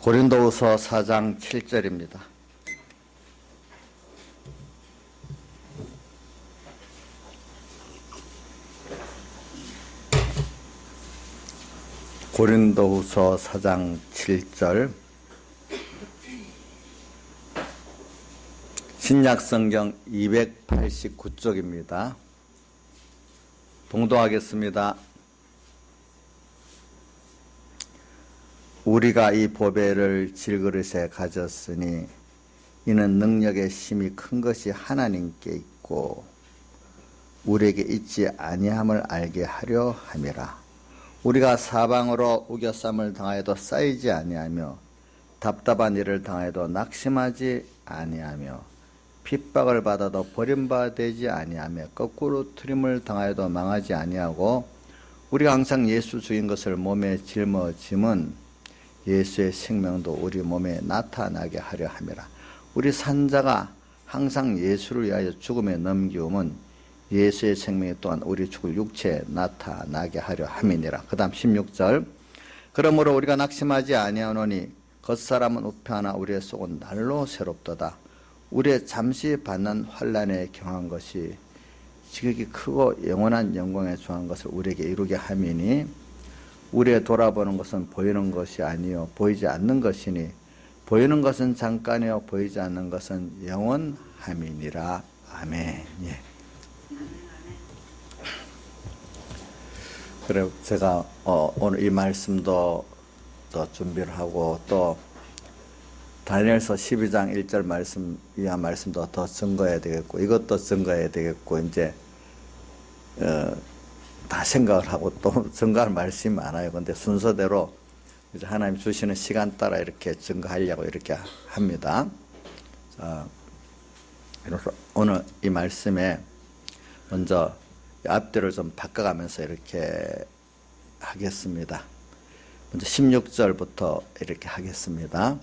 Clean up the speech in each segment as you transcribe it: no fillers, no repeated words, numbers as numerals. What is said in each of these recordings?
고린도후서 4장 7절입니다. 고린도후서 4장 7절 신약성경 289쪽입니다. 봉독하겠습니다. 우리가 이 보배를 질그릇에 가졌으니 이는 능력의 힘이 큰 것이 하나님께 있고 우리에게 있지 아니함을 알게 하려 함이라. 우리가 사방으로 우겨쌈을 당하여도 쌓이지 아니하며 답답한 일을 당하여도 낙심하지 아니하며 핍박을 받아도 버림받지 아니하며 거꾸로 트림을 당하여도 망하지 아니하고 우리가 항상 예수 주인 것을 몸에 짊어짐은 예수의 생명도 우리 몸에 나타나게 하려 함이라. 우리 산자가 항상 예수를 위하여 죽음에 넘기움은 예수의 생명이 또한 우리 죽을 육체에 나타나게 하려 함이니라. 그 다음 16절 그러므로 우리가 낙심하지 아니하노니 겉사람은 우편하나 우리의 속은 날로 새롭도다. 우리의 잠시 받는 환난에 경한 것이 지극히 크고 영원한 영광에 좋은 것을 우리에게 이루게 함이니 우리의 돌아보는 것은 보이는 것이 아니요 보이지 않는 것이니 보이는 것은 잠깐이요 보이지 않는 것은 영원함이니라. 아멘. 예. 그래 제가 오늘 이 말씀도 또 준비를 하고 또 다니엘서 12장 1절 말씀 이한 말씀도 더 증거해야 되겠고 이것도 증거해야 되겠고 이제 다 생각을 하고 또 증거할 말씀이 많아요. 근데 순서대로 이제 하나님 주시는 시간 따라 이렇게 증거하려고 이렇게 합니다. 자, 그래서 오늘 이 말씀에 먼저 앞뒤를 좀 바꿔가면서 이렇게 하겠습니다. 먼저 16절부터 이렇게 하겠습니다.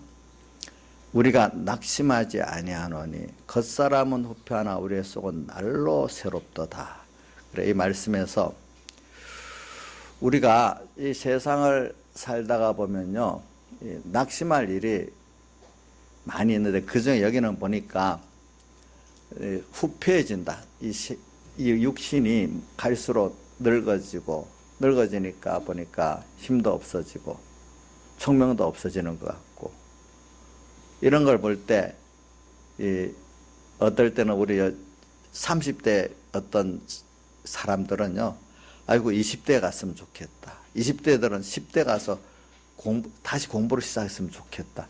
우리가 낙심하지 아니하노니 겉사람은 후패하나 우리의 속은 날로 새롭도다. 그래 이 말씀에서 우리가 이 세상을 살다가 보면요 낙심할 일이 많이 있는데 그중에 여기는 보니까 후패해진다. 이 육신이 갈수록 늙어지니까 보니까 힘도 없어지고 총명도 없어지는 것 같고 이런 걸 볼 때 어떨 때는 우리 30대 어떤 사람들은요 아이고 20대에 갔으면 좋겠다. 20대들은 10대 가서 다시 공부를 시작했으면 좋겠다.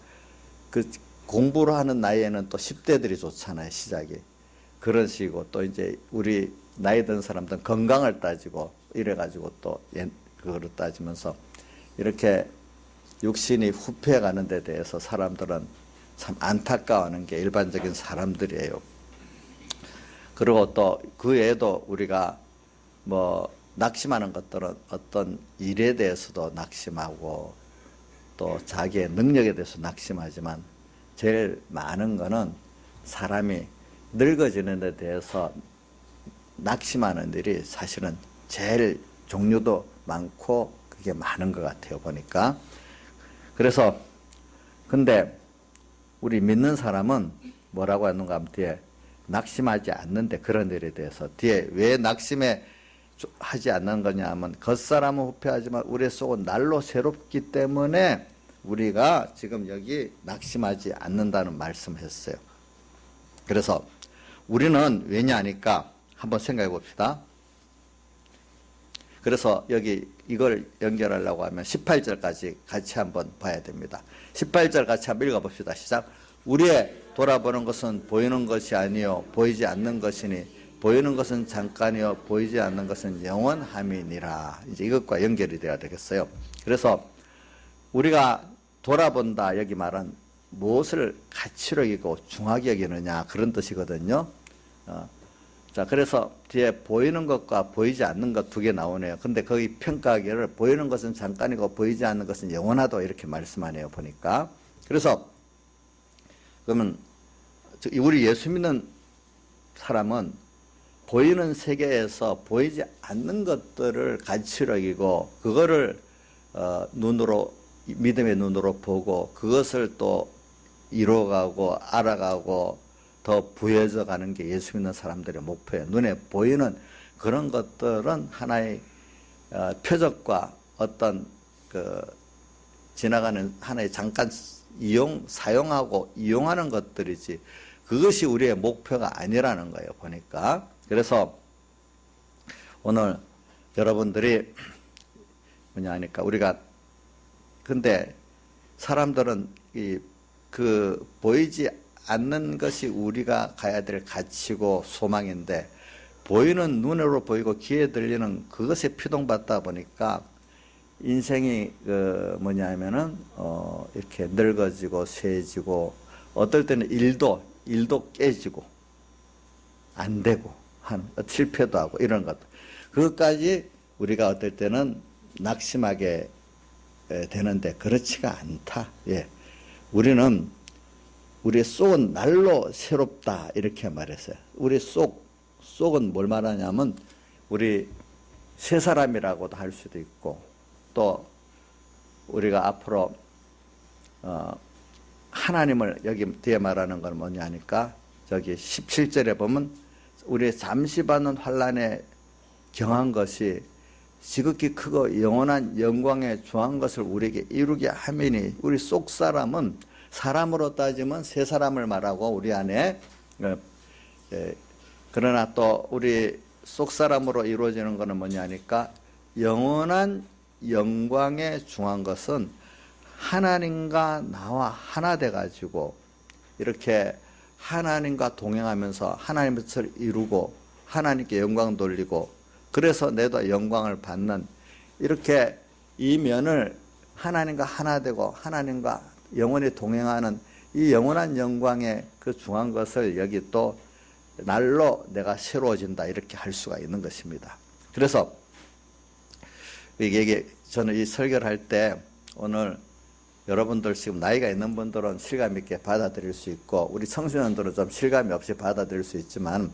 그 공부를 하는 나이에는 또 10대들이 좋잖아요. 시작이. 그런 식이고 또 이제 우리 나이 든 사람들은 건강을 따지고 이래가지고 또 그거를 따지면서 이렇게 육신이 후패해 가는 데 대해서 사람들은 참 안타까워하는 게 일반적인 사람들이에요. 그리고 또 그 외에도 우리가 뭐 낙심하는 것들은 어떤 일에 대해서도 낙심하고 또 자기의 능력에 대해서 낙심하지만 제일 많은 거는 사람이 늙어지는 데 대해서 낙심하는 일이 사실은 제일 종류도 많고 그게 많은 것 같아요. 보니까. 그래서 근데 우리 믿는 사람은 뭐라고 하는가 하면 뒤에 낙심하지 않는데 그런 일에 대해서 뒤에 왜 낙심에 하지 않는 거냐 하면 겉사람은 후패하지만 우리의 속은 날로 새롭기 때문에 우리가 지금 여기 낙심하지 않는다는 말씀을 했어요. 그래서 우리는 왜냐 하니까 한번 생각해 봅시다. 그래서 여기 이걸 연결하려고 하면 18절까지 같이 한번 봐야 됩니다. 18절 같이 한번 읽어봅시다. 시작. 우리의 돌아보는 것은 보이는 것이 아니요 보이지 않는 것이니 보이는 것은 잠깐이요 보이지 않는 것은 영원함이니라. 이제 이것과 연결이 돼야 되겠어요. 그래서 우리가 돌아본다 여기 말은 무엇을 가치로 여기고 중하게 여기느냐 그런 뜻이거든요. 자 그래서 뒤에 보이는 것과 보이지 않는 것 두 개 나오네요. 근데 거기 평가하기를 보이는 것은 잠깐이고 보이지 않는 것은 영원하다 이렇게 말씀하네요. 보니까. 그래서 그러면 우리 예수 믿는 사람은 보이는 세계에서 보이지 않는 것들을 가치로 여기고 그거를 눈으로 믿음의 눈으로 보고 그것을 또 이루어가고 알아가고 더 부여져 가는 게 예수 믿는 사람들의 목표예요. 눈에 보이는 그런 것들은 하나의 표적과 어떤 그 지나가는 하나의 잠깐 사용하고 이용하는 것들이지 그것이 우리의 목표가 아니라는 거예요. 보니까. 그래서 오늘 여러분들이 뭐냐 하니까 우리가 근데 사람들은 그 보이지 않는 것이 우리가 가야 될 가치고 소망인데 보이는 눈으로 보이고 귀에 들리는 그것에 피동받다 보니까 인생이 그 뭐냐 하면은 이렇게 늙어지고 쇠지고 어떨 때는 일도 깨지고 안 되고 한 실패도 하고 이런 것 그것까지 우리가 어떨 때는 낙심하게 되는데 그렇지가 않다. 예. 우리는 우리의 속은 날로 새롭다 이렇게 말했어요. 우리 속은 뭘 말하냐면 우리 새 사람이라고도 할 수도 있고 또 우리가 앞으로 하나님을 여기 뒤에 말하는 건 뭐냐 하니까 저기 17절에 보면 우리 잠시 받는 환난에 경한 것이 지극히 크고 영원한 영광에 중한 것을 우리에게 이루게 하매니 우리 속 사람은 사람으로 따지면 새 사람을 말하고 우리 안에 그러나 또 우리 속 사람으로 이루어지는 것은 뭐냐 하니까 영원한 영광에 중한 것은 하나님과 나와 하나 돼 가지고 이렇게 하나님과 동행하면서 하나님의 뜻을 이루고 하나님께 영광 돌리고 그래서 내도 영광을 받는 이렇게 이 면을 하나님과 하나 되고 하나님과 영원히 동행하는 이 영원한 영광의 그 중한 것을 여기 또 날로 내가 새로워진다 이렇게 할 수가 있는 것입니다. 그래서 이게 저는 이 설교를 할 때 오늘 여러분들 지금 나이가 있는 분들은 실감 있게 받아들일 수 있고 우리 청소년들은 좀 실감이 없이 받아들일 수 있지만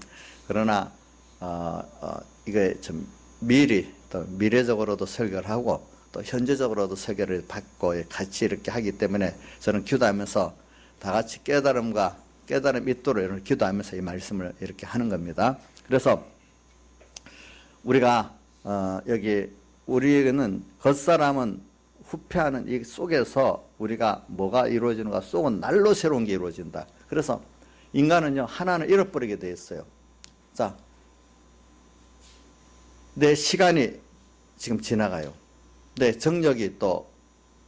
그러나 이게 좀 미리 또 미래적으로도 설교를 하고 또 현재적으로도 설교를 받고 같이 이렇게 하기 때문에 저는 기도하면서 다 같이 깨달음 있도록 이렇게 기도하면서 이 말씀을 이렇게 하는 겁니다. 그래서 우리가 여기 우리는 겉사람은 후패하는 이 속에서 우리가 뭐가 이루어지는가 속은 날로 새로운 게 이루어진다. 그래서 인간은요 하나는 잃어버리게 돼 있어요. 자, 내 시간이 지금 지나가요. 내 정력이 또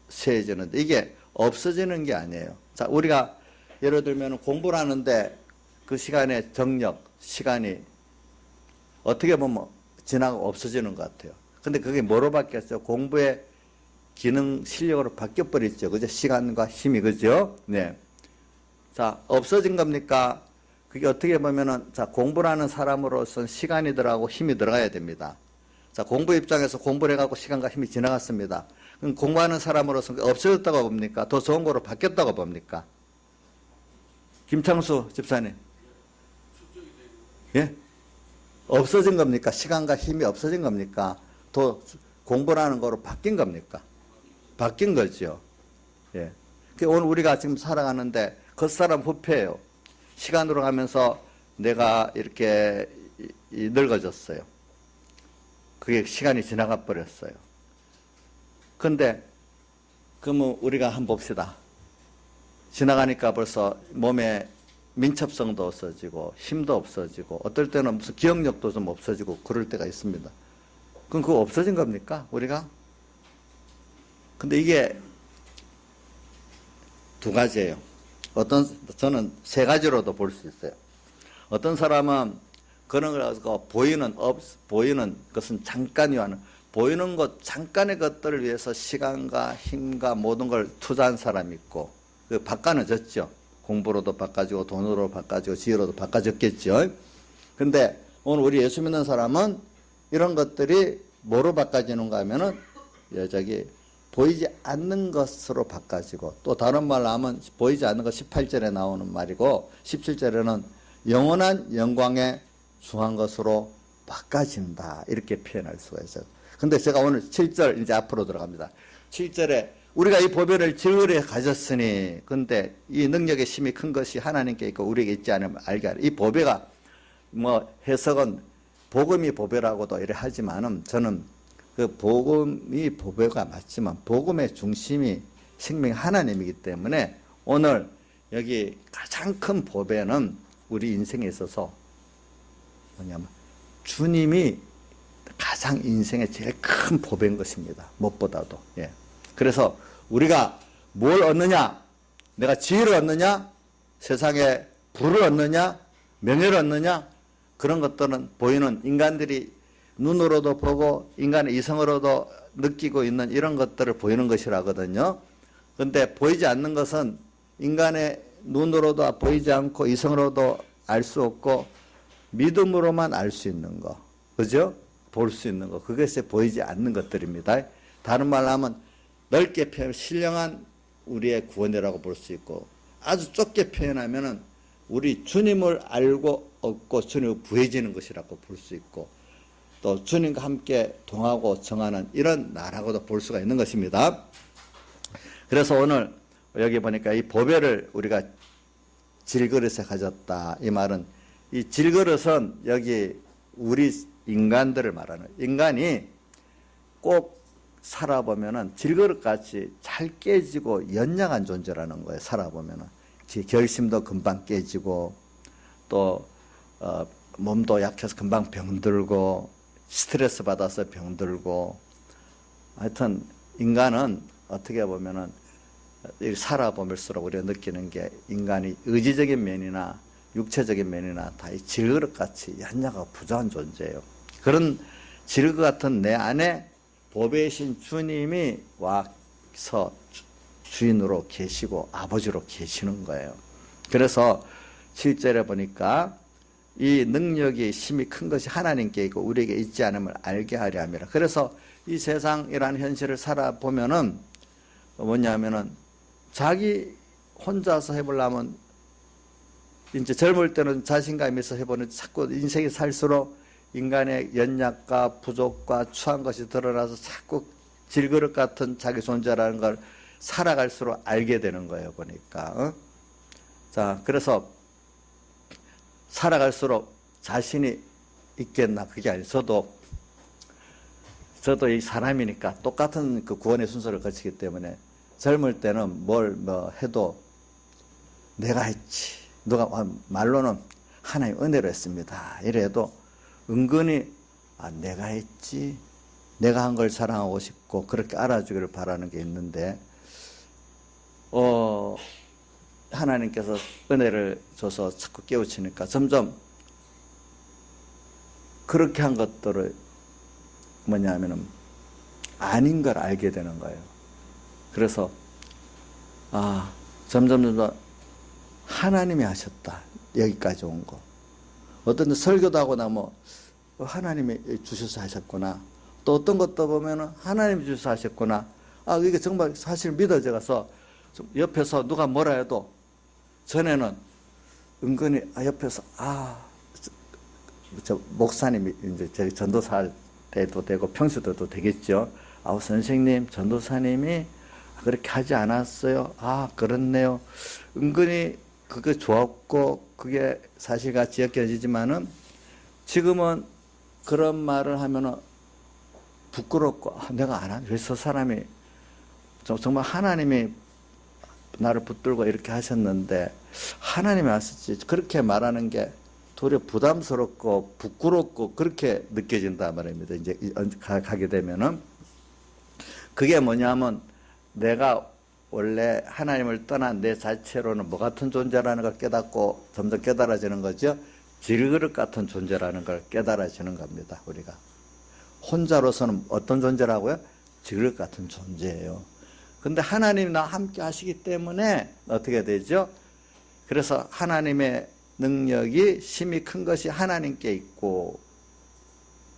쇠해지는데 이게 없어지는 게 아니에요. 자, 우리가 예를 들면 공부를 하는데 그 시간의 정력, 시간이 어떻게 보면 지나고 없어지는 것 같아요. 근데 그게 뭐로 바뀌었어요? 공부의 기능, 실력으로 바뀌어버렸죠. 그죠? 시간과 힘이, 그죠? 네. 자, 없어진 겁니까? 그게 어떻게 보면은, 자, 공부를 하는 사람으로서는 시간이 들어가고 힘이 들어가야 됩니다. 자, 공부 입장에서 공부를 해갖고 시간과 힘이 지나갔습니다. 그럼 공부하는 사람으로서는 없어졌다고 봅니까? 더 좋은 거로 바뀌었다고 봅니까? 김창수 집사님. 예? 없어진 겁니까? 시간과 힘이 없어진 겁니까? 더 공부를 하는 거로 바뀐 겁니까? 바뀐 거죠. 예. 오늘 우리가 지금 살아가는데 겉사람 후패예요. 시간으로 가면서 내가 이렇게 늙어졌어요. 그게 시간이 지나가 버렸어요. 근데 그러면 우리가 한번 봅시다. 지나가니까 벌써 몸에 민첩성도 없어지고 힘도 없어지고 어떨 때는 무슨 기억력도 좀 없어지고 그럴 때가 있습니다. 그럼 그거 없어진 겁니까? 우리가? 근데 이게 두 가지예요. 저는 세 가지로도 볼 수 있어요. 어떤 사람은 그런 걸 가지고 보이는 것은 잠깐이와는 보이는 것, 잠깐의 것들을 위해서 시간과 힘과 모든 걸 투자한 사람이 있고, 그 바꿔졌죠. 공부로도 바꿔지고, 돈으로 바꿔지고, 지혜로도 바꿔졌겠죠. 근데 오늘 우리 예수 믿는 사람은 이런 것들이 뭐로 바꿔지는가 하면은, 저기, 보이지 않는 것으로 바꿔지고, 또 다른 말로 하면 보이지 않는 것 18절에 나오는 말이고, 17절에는 영원한 영광에 중한 것으로 바꿔진다. 이렇게 표현할 수가 있어요. 근데 제가 오늘 7절 이제 앞으로 들어갑니다. 7절에 우리가 이 보배를 즐거이 가졌으니, 근데 이 능력의 힘이 큰 것이 하나님께 있고 우리에게 있지 않으면 알게 하라. 이 보배가 뭐 해석은 복음이 보배라고도 이래 하지만은 저는 그 복음이 보배가 맞지만 복음의 중심이 생명 하나님이기 때문에 오늘 여기 가장 큰 보배는 우리 인생에 있어서 뭐냐면 주님이 가장 인생의 제일 큰 보배인 것입니다. 무엇보다도. 예. 그래서 우리가 뭘 얻느냐? 내가 지혜를 얻느냐? 세상에 부를 얻느냐? 명예를 얻느냐? 그런 것들은 보이는 인간들이 눈으로도 보고 인간의 이성으로도 느끼고 있는 이런 것들을 보이는 것이라거든요. 그런데 보이지 않는 것은 인간의 눈으로도 보이지 않고 이성으로도 알 수 없고 믿음으로만 알 수 있는 거. 그죠? 볼 수 있는 거. 그것이 보이지 않는 것들입니다. 다른 말로 하면 넓게 표현, 신령한 우리의 구원이라고 볼 수 있고, 아주 좁게 표현하면은 우리 주님을 알고 얻고 주님을 구해지는 것이라고 볼 수 있고, 또 주님과 함께 동하고 정하는 이런 나라고도 볼 수가 있는 것입니다. 그래서 오늘 여기 보니까 이 보배를 우리가 질그릇에 가졌다. 이 말은 이 질그릇은 여기 우리 인간들을 말하는, 인간이 꼭 살아보면은 질그릇같이 잘 깨지고 연약한 존재라는 거예요. 살아보면은 결심도 금방 깨지고 또 몸도 약해서 금방 병들고 스트레스 받아서 병들고, 하여튼 인간은 어떻게 보면은 살아보면서 우리가 느끼는 게 인간이 의지적인 면이나 육체적인 면이나 다 이 질그릇같이 연약하고 부족한 존재예요. 그런 질그릇 같은 내 안에 보배이신 주님이 와서 주인으로 계시고 아버지로 계시는 거예요. 그래서 7절에 보니까 이 능력이 힘이 큰 것이 하나님께 있고 우리에게 있지 않음을 알게 하려 함이라. 그래서 이 세상이라는 현실을 살아보면은 뭐냐면은 자기 혼자서 해보려면 이제 젊을 때는 자신감 있어 해보는, 자꾸 인생이 살수록 인간의 연약과 부족과 추한 것이 드러나서 자꾸 질그릇 같은 자기 존재라는 걸 살아갈수록 알게 되는 거예요, 보니까. 자, 그래서 살아갈수록 자신이 있겠나, 그게 아니에요. 저도 이 사람이니까 똑같은 그 구원의 순서를 거치기 때문에 젊을 때는 뭘 뭐 해도 내가 했지, 누가 말로는 하나님 은혜로 했습니다 이래도 은근히 내가 했지, 내가 한 걸 사랑하고 싶고 그렇게 알아주기를 바라는 게 있는데, 하나님께서 은혜를 줘서 자꾸 깨우치니까 점점 그렇게 한 것들을 뭐냐면은 아닌 걸 알게 되는 거예요. 그래서 점점 하나님이 하셨다, 여기까지 온 거. 어떤 설교도 하고 나면 하나님이 주셔서 하셨구나, 또 어떤 것도 보면은 하나님이 주셔서 하셨구나, 이게 정말 사실 믿어져 가서 옆에서 누가 뭐라 해도, 전에는 은근히 옆에서 저 목사님이 이제 저희 전도사 때도 되고 평소때도 되겠죠. 선생님, 전도사님이 그렇게 하지 않았어요. 그렇네요. 은근히 그게 좋았고 그게 사실같이 여겨지지만은 지금은 그런 말을 하면은 부끄럽고, 내가 안 하네. 왜 저 사람이 정말 하나님이 나를 붙들고 이렇게 하셨는데 하나님이 하셨지, 그렇게 말하는 게 도리어 부담스럽고 부끄럽고 그렇게 느껴진단 말입니다. 이제 가게 되면은 그게 뭐냐면 내가 원래 하나님을 떠난 내 자체로는 뭐 같은 존재라는 걸 깨닫고 점점 깨달아지는 거죠. 질그릇 같은 존재라는 걸 깨달아지는 겁니다. 우리가 혼자로서는 어떤 존재라고요? 질그릇 같은 존재예요. 근데 하나님이 나와 함께 하시기 때문에 어떻게 되죠? 그래서 하나님의 능력이 힘이 큰 것이 하나님께 있고,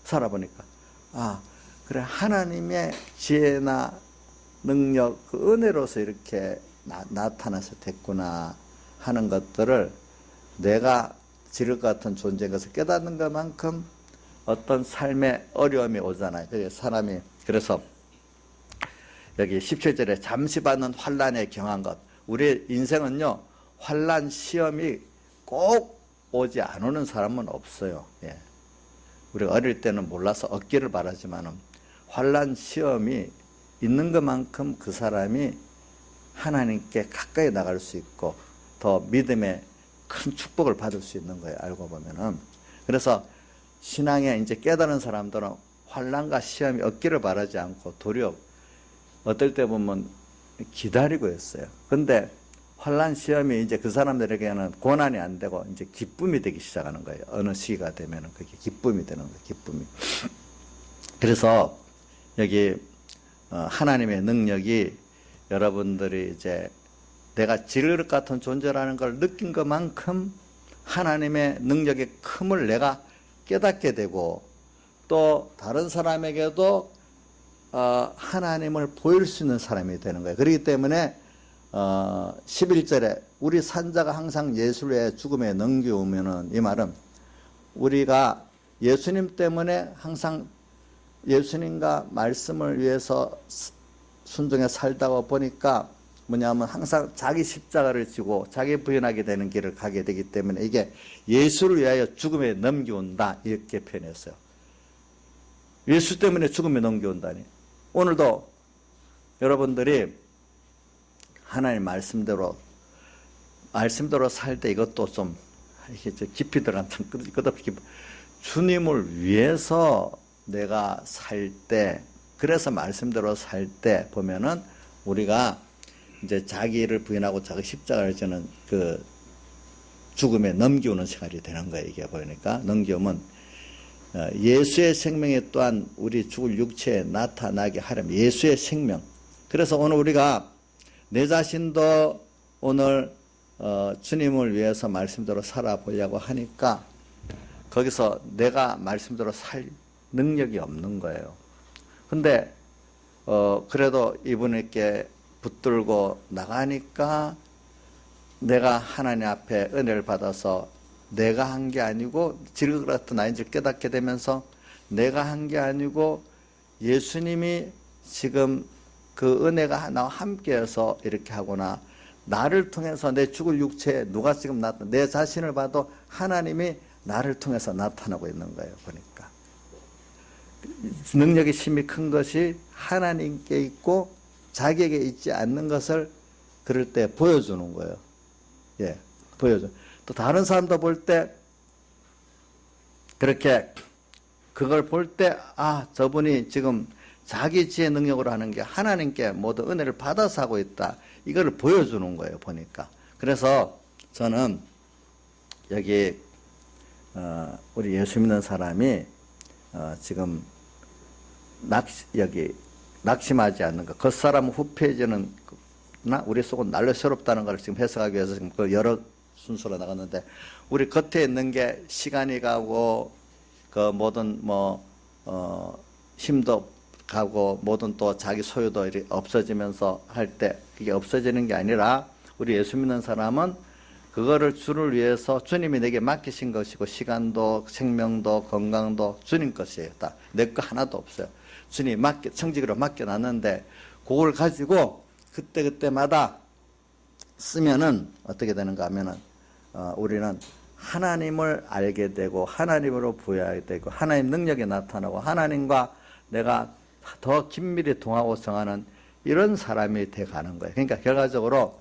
살아보니까 그래, 하나님의 지혜나 능력, 그 은혜로서 이렇게 나타나서 됐구나 하는 것들을 내가 지륵 같은 존재인 것을 깨닫는 것만큼 어떤 삶의 어려움이 오잖아요. 사람이, 그래서 여기 17절에 잠시 받는 환난에 경한 것. 우리 인생은요, 환난 시험이 꼭 오지 안 오는 사람은 없어요. 예. 우리가 어릴 때는 몰라서 얻기를 바라지만은 환난 시험이 있는 것만큼 그 사람이 하나님께 가까이 나갈 수 있고 더 믿음의 큰 축복을 받을 수 있는 거예요. 알고 보면은. 그래서 신앙에 이제 깨달은 사람들은 환난과 시험이 없기를 바라지 않고 도리어 어떨 때 보면 기다리고 있어요. 근데 환난 시험이 이제 그 사람들에게는 고난이 안 되고 이제 기쁨이 되기 시작하는 거예요. 어느 시기가 되면은 그게 기쁨이 되는 거예요. 기쁨이. 그래서 여기 하나님의 능력이 여러분들이 이제 내가 질그릇 같은 존재라는 걸 느낀 것만큼 하나님의 능력의 큼을 내가 깨닫게 되고 또 다른 사람에게도 하나님을 보일 수 있는 사람이 되는 거예요. 그렇기 때문에 11절에 우리 산자가 항상 예수의 죽음에 넘겨오면은 이 말은 우리가 예수님 때문에 항상 예수님과 말씀을 위해서 순종해 살다가 보니까 뭐냐면 항상 자기 십자가를 지고 자기 부인하게 되는 길을 가게 되기 때문에 이게 예수를 위하여 죽음에 넘겨온다 이렇게 표현했어요. 예수 때문에 죽음에 넘겨온다니. 오늘도 여러분들이 하나님 말씀대로 살 때 이것도 좀 이렇게 깊이 들어간 끝없이 주님을 위해서 내가 살 때 그래서 말씀대로 살 때 보면은 우리가 이제 자기를 부인하고 자기 십자가를 지는 그 죽음에 넘겨오는 생활이 되는 거예요. 이게 보니까 넘겨오면 예수의 생명이 또한 우리 죽을 육체에 나타나게 하려면 예수의 생명. 그래서 오늘 우리가 내 자신도 오늘 주님을 위해서 말씀대로 살아보려고 하니까 거기서 내가 말씀대로 살 능력이 없는 거예요. 근데 그래도 이분에게 붙들고 나가니까 내가 하나님 앞에 은혜를 받아서 내가 한 게 아니고 질그 같은 나인줄 깨닫게 되면서 내가 한 게 아니고 예수님이 지금 그 은혜가 나와 함께해서 이렇게 하거나 나를 통해서 내 죽을 육체에 누가 지금 내 자신을 봐도 하나님이 나를 통해서 나타나고 있는 거예요. 보니까 능력이 심히 큰 것이 하나님께 있고 자기에게 있지 않는 것을 그럴 때 보여주는 거예요. 예, 보여줘. 또 다른 사람도 볼 때 그렇게 그걸 볼 때 저분이 지금 자기 지혜 능력으로 하는 게 하나님께 모두 은혜를 받아서 하고 있다. 이거를 보여주는 거예요. 보니까. 그래서 저는 여기 우리 예수 믿는 사람이 지금 낙심하지 않는 것, 겉사람은 후패해지는 나 우리 속은 날로 새롭다는 걸 지금 해석하기 위해서 지금 그 여러 순서로 나갔는데 우리 겉에 있는 게 시간이 가고 그 모든 힘도 가고 모든 또 자기 소유도 이렇게 없어지면서 할 때 그게 없어지는 게 아니라 우리 예수 믿는 사람은 그거를 주를 위해서 주님이 내게 맡기신 것이고 시간도 생명도 건강도 주님 것이에요. 다 내 거 하나도 없어요. 주님이 청지기로 맡겨놨는데 그걸 가지고 그때마다 쓰면은 어떻게 되는가 하면은 우리는 하나님을 알게 되고 하나님으로 부여하게 되고 하나님 능력이 나타나고 하나님과 내가 더 긴밀히 동하고 정하는 이런 사람이 돼 가는 거예요. 그러니까 결과적으로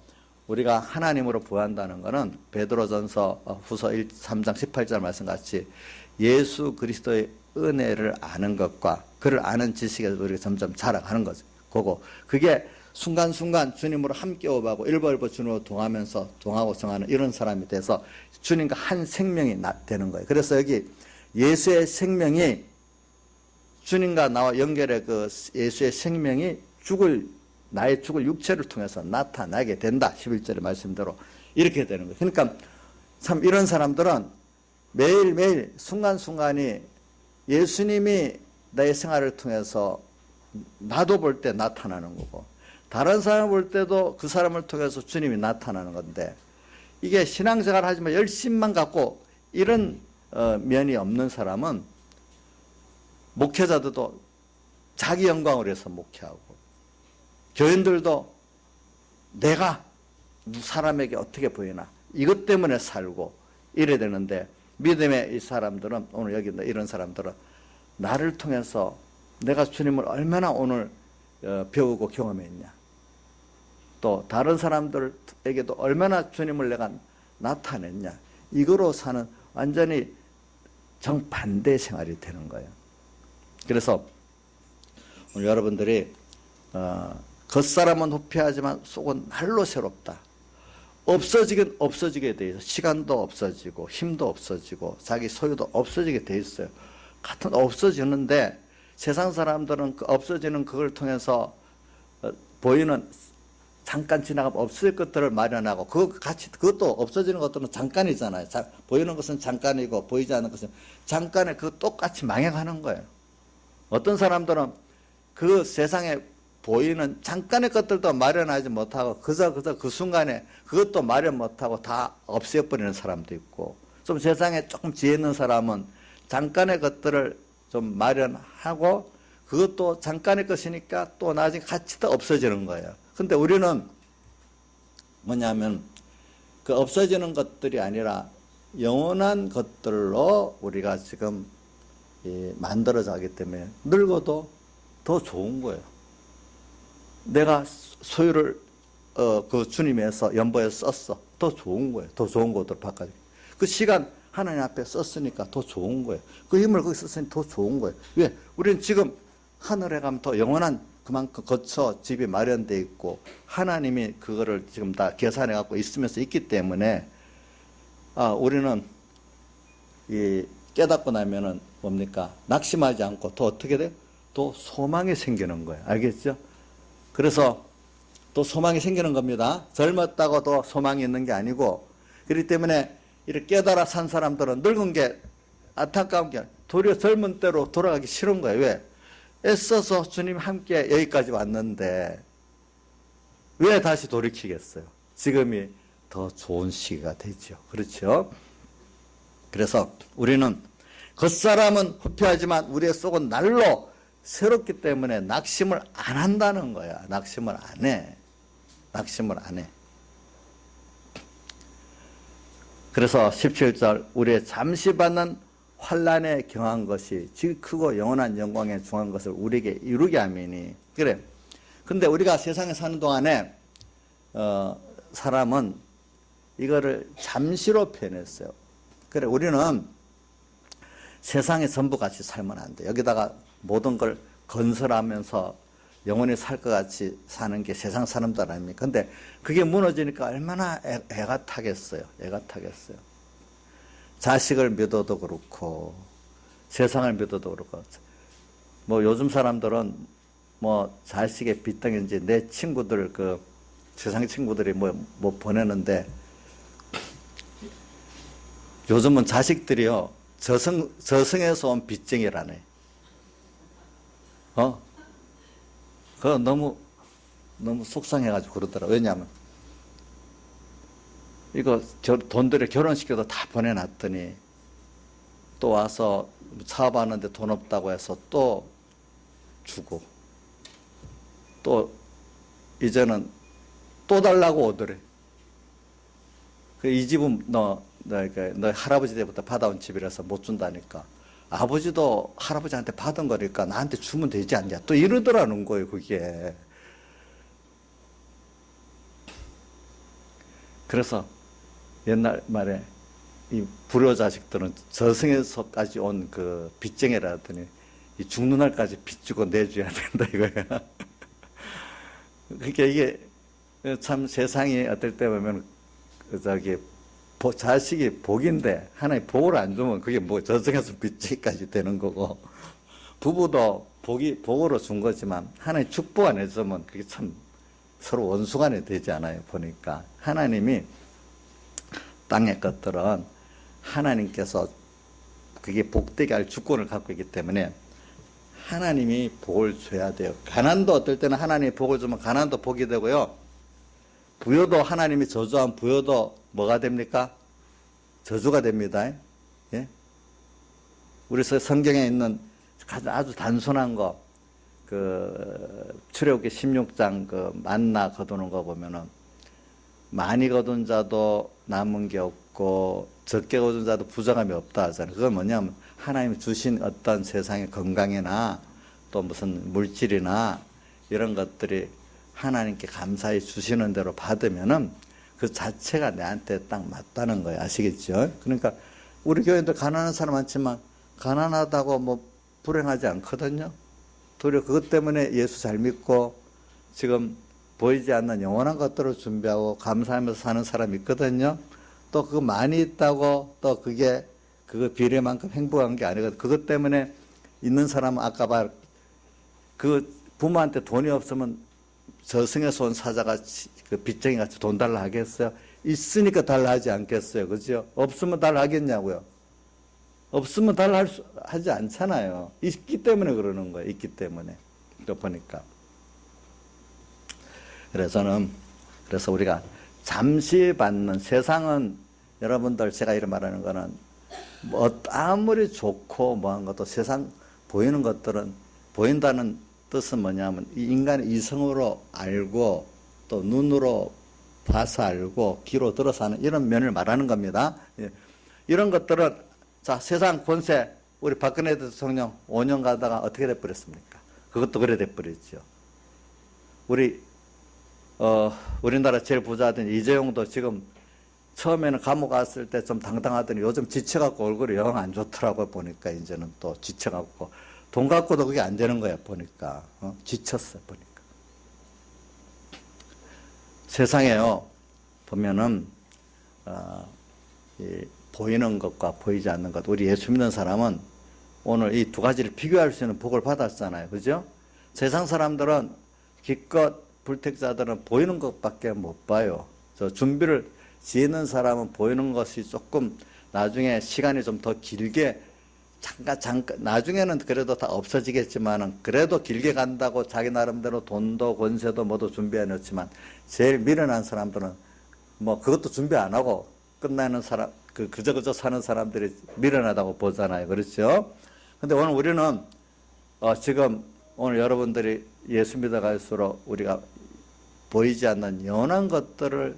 우리가 하나님으로 부여한다는 것은 베드로전서 후서 3장 18절 말씀같이 예수 그리스도의 은혜를 아는 것과 그를 아는 지식에서 우리가 점점 자라가는 거죠. 그게 순간순간 주님으로 함께 오가고 일벌벌 주님으로 동하고 정하는 이런 사람이 돼서 주님과 한 생명이 되는 거예요. 그래서 여기 예수의 생명이 주님과 나와 연결의 그 예수의 생명이 나의 죽을 육체를 통해서 나타나게 된다. 11절의 말씀대로 이렇게 되는 거예요. 그러니까 참 이런 사람들은 매일매일 순간순간이 예수님이 나의 생활을 통해서 나도 볼 때 나타나는 거고 다른 사람을 볼 때도 그 사람을 통해서 주님이 나타나는 건데 이게 신앙생활 하지만 열심만 갖고 이런 면이 없는 사람은 목회자들도 자기 영광을 위해서 목회하고 교인들도 내가 사람에게 어떻게 보이나 이것 때문에 살고 이래야 되는데, 믿음의 이 사람들은, 오늘 여기 있는 이런 사람들은 나를 통해서 내가 주님을 얼마나 오늘 배우고 경험했냐, 또 다른 사람들에게도 얼마나 주님을 내가 나타냈냐, 이거로 사는 완전히 정반대 생활이 되는 거예요. 그래서 오늘 여러분들이 겉사람은 후피하지만 속은 날로 새롭다. 없어지긴 없어지게 돼 있어요. 시간도 없어지고 힘도 없어지고 자기 소유도 없어지게 돼 있어요. 같은 없어지는데, 세상 사람들은 그 없어지는 그걸 통해서 보이는 잠깐 지나가면 없을 것들을 마련하고, 그것도 없어지는 것들은 잠깐이잖아요. 보이는 것은 잠깐이고 보이지 않는 것은 잠깐에 그 똑같이 망해가는 거예요. 어떤 사람들은 그 세상에 보이는 잠깐의 것들도 마련하지 못하고 그저 그 순간에 그것도 마련 못하고 다 없애버리는 사람도 있고, 좀 세상에 조금 지혜 있는 사람은 잠깐의 것들을 좀 마련하고 그것도 잠깐의 것이니까 또 나중에 같이 다 없어지는 거예요. 근데 우리는 뭐냐면 그 없어지는 것들이 아니라 영원한 것들로 우리가 지금 만들어져 가기 때문에 늙어도 더 좋은 거예요. 내가 소유를 그 주님에서 연보에서 썼어. 더 좋은 거예요. 더 좋은 것으로 바꿔줘. 그 시간 하나님 앞에 썼으니까 더 좋은 거예요. 그 힘을 거기 썼으니 더 좋은 거예요. 왜? 우리는 지금 하늘에 가면 더 영원한 그만큼 거처 집이 마련되어 있고 하나님이 그거를 지금 다 계산해 갖고 있으면서 있기 때문에 우리는 깨닫고 나면은 뭡니까? 낙심하지 않고 더 어떻게 돼요? 또 소망이 생기는 거예요. 알겠죠? 그래서 또 소망이 생기는 겁니다. 젊었다고 또 소망이 있는 게 아니고, 그렇기 때문에 이렇게 깨달아 산 사람들은 늙은 게 안타까운 게 도리어 젊은 때로 돌아가기 싫은 거예요. 왜? 애써서 주님 함께 여기까지 왔는데 왜 다시 돌이키겠어요? 지금이 더 좋은 시기가 되죠. 그렇죠? 그래서 우리는 겉사람은 후피하지만 우리의 속은 날로 새롭기 때문에 낙심을 안 한다는 거야. 낙심을 안 해. 낙심을 안 해. 그래서 17절, 우리의 잠시 받는 환난에 경한 것이 즉 크고 영원한 영광에 중한 것을 우리에게 이루게 하미니. 그래. 근데 우리가 세상에 사는 동안에 사람은 이거를 잠시로 표현했어요. 그래, 우리는 세상에 전부 같이 살면 안 돼. 여기다가 모든 걸 건설하면서 영원히 살 것 같이 사는 게 세상 사람들 아닙니까? 근데 그게 무너지니까 얼마나 애가 타겠어요. 애가 타겠어요. 자식을 믿어도 그렇고 세상을 믿어도 그렇고, 뭐 요즘 사람들은 뭐 자식의 빚덩인지, 내 친구들 그 세상 친구들이 뭐 보내는데, 요즘은 자식들이요 저승에서 온 빚쟁이라네. 그거 너무 속상해가지고 그러더라. 왜냐하면 이거 돈들에 결혼시켜도 다 보내놨더니 또 와서 사업하는데 돈 없다고 해서 또 주고, 또 이제는 또 달라고 오더래. 이 집은 너 할아버지 때부터 받아온 집이라서 못 준다니까. 아버지도 할아버지한테 받은 거니까 나한테 주면 되지 않냐. 또 이러더라는 거예요, 그게. 그래서 옛날 말에 이 불효 자식들은 저승에서까지 온 그 빚쟁이라 하더니 이 죽는 날까지 빚 주고 내줘야 된다 이거야. 그러니까 이게 참 세상이 어떨 때 보면 자식이 복인데 하나님 복을 안 주면 그게 뭐 저승에서 빚쟁이까지 되는 거고, 부부도 복으로 준 거지만 하나님 축복 안 해주면 그게 참 서로 원수간에 되지 않아요. 보니까 하나님이 땅의 것들은 하나님께서 그게 복되게 할 주권을 갖고 있기 때문에 하나님이 복을 줘야 돼요. 가난도 어떨 때는 하나님이 복을 주면 가난도 복이 되고요, 부여도 하나님이 저주한 부여도 뭐가 됩니까? 저주가 됩니다. 예? 우리 성경에 있는 아주 단순한 거, 그 출애굽기 16장 그 만나 거두는 거 보면은 많이 거둔 자도 남은 게 없고 적게 거둔 자도 부족함이 없다 하잖아요. 그건 뭐냐면 하나님이 주신 어떤 세상의 건강이나 또 무슨 물질이나 이런 것들이 하나님께 감사히 주시는 대로 받으면은 그 자체가 내한테 딱 맞다는 거예요. 아시겠죠? 그러니까 우리 교회도 가난한 사람 많지만 가난하다고 뭐 불행하지 않거든요. 도리어 그것 때문에 예수 잘 믿고 지금 보이지 않는 영원한 것들을 준비하고 감사하면서 사는 사람이 있거든요. 또 그거 많이 있다고 또 그게 그거 비례만큼 행복한 게 아니거든요. 그것 때문에 있는 사람은 아까 말 그 부모한테 돈이 없으면 저승에서 온 사자가 그 빚쟁이 같이 돈 달라 하겠어요? 있으니까 달라 하지 않겠어요? 그죠? 없으면 달라 하겠냐고요? 없으면 달라 하지 않잖아요. 있기 때문에 그러는 거예요. 있기 때문에. 또 보니까. 그래서 우리가 잠시 받는 세상은 여러분들 제가 이런 말하는 거는 뭐 아무리 좋고 뭐한 것도 세상 보이는 것들은 보인다는 뜻은 뭐냐면 이 인간의 이성으로 알고 또 눈으로 봐서 알고 귀로 들어서 하는 이런 면을 말하는 겁니다. 이런 것들은 자 세상 권세 우리 박근혜 대통령 5년 가다가 어떻게 돼버렸습니까? 그것도 그래 돼버렸죠. 우리나라 제일 부자된 이재용도 지금 처음에는 감옥 갔을 때 좀 당당하더니 요즘 지쳐갖고 얼굴이 영 안 좋더라고 보니까 이제는 또 지쳐갖고 돈 갖고도 그게 안 되는 거야 보니까 지쳤어 보니까. 세상에요 보면은 보이는 것과 보이지 않는 것 우리 예수 믿는 사람은 오늘 이 두 가지를 비교할 수 있는 복을 받았잖아요. 그죠? 세상 사람들은 기껏 불택자들은 보이는 것밖에 못 봐요. 저 준비를 지는 사람은 보이는 것이 조금 나중에 시간이 좀 더 길게 잠깐 나중에는 그래도 다 없어지겠지만은 그래도 길게 간다고 자기 나름대로 돈도 권세도 뭐도 준비해 놓지만 제일 미련한 사람들은 뭐 그것도 준비 안 하고 끝나는 사람 그저 사는 사람들이 미련하다고 보잖아요. 그렇죠? 근데 오늘 우리는 지금 오늘 여러분들이 예수 믿어 갈수록 우리가 보이지 않는 연한 것들을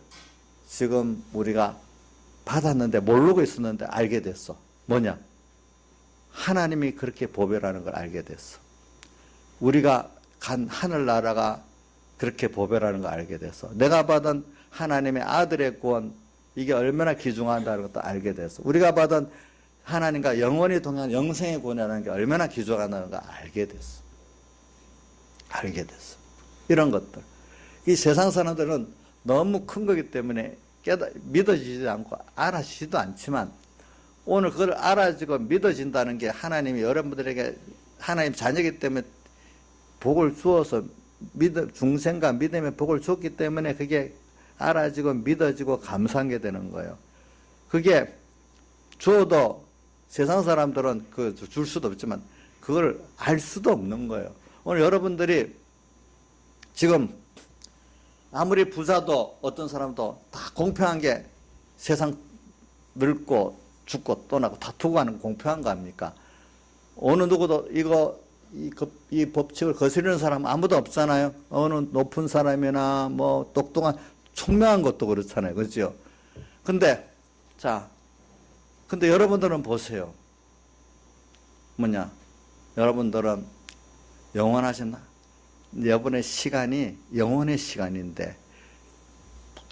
지금 우리가 받았는데 모르고 있었는데 알게 됐어. 뭐냐? 하나님이 그렇게 보배라는 걸 알게 됐어. 우리가 간 하늘나라가 그렇게 보배라는 걸 알게 됐어. 내가 받은 하나님의 아들의 구원 이게 얼마나 귀중하다는 것도 알게 됐어. 우리가 받은 하나님과 영원히 동행한 영생의 구원이라는 게 얼마나 귀중하다는 걸 알게 됐어. 알게 됐어. 이런 것들. 이 세상 사람들은 너무 큰 거기 때문에 믿어지지 않고 알아지지도 않지만 오늘 그걸 알아지고 믿어진다는 게 하나님이 여러분들에게 하나님 자녀이기 때문에 복을 주어서 중생과 믿음의 복을 줬기 때문에 그게 알아지고 믿어지고 감사한 게 되는 거예요. 그게 주어도 세상 사람들은 그 줄 수도 없지만 그걸 알 수도 없는 거예요. 오늘 여러분들이 지금 아무리 부자도 어떤 사람도 다 공평한 게 세상 늙고 죽고 떠나고 다투고 하는 공평한 거 아닙니까? 어느 누구도 이 법칙을 거스르는 사람 아무도 없잖아요. 어느 높은 사람이나 뭐 똑똑한 총명한 것도 그렇잖아요. 그렇죠? 근데 여러분들은 보세요. 뭐냐? 여러분들은 영원하셨나? 여러분의 시간이 영원의 시간인데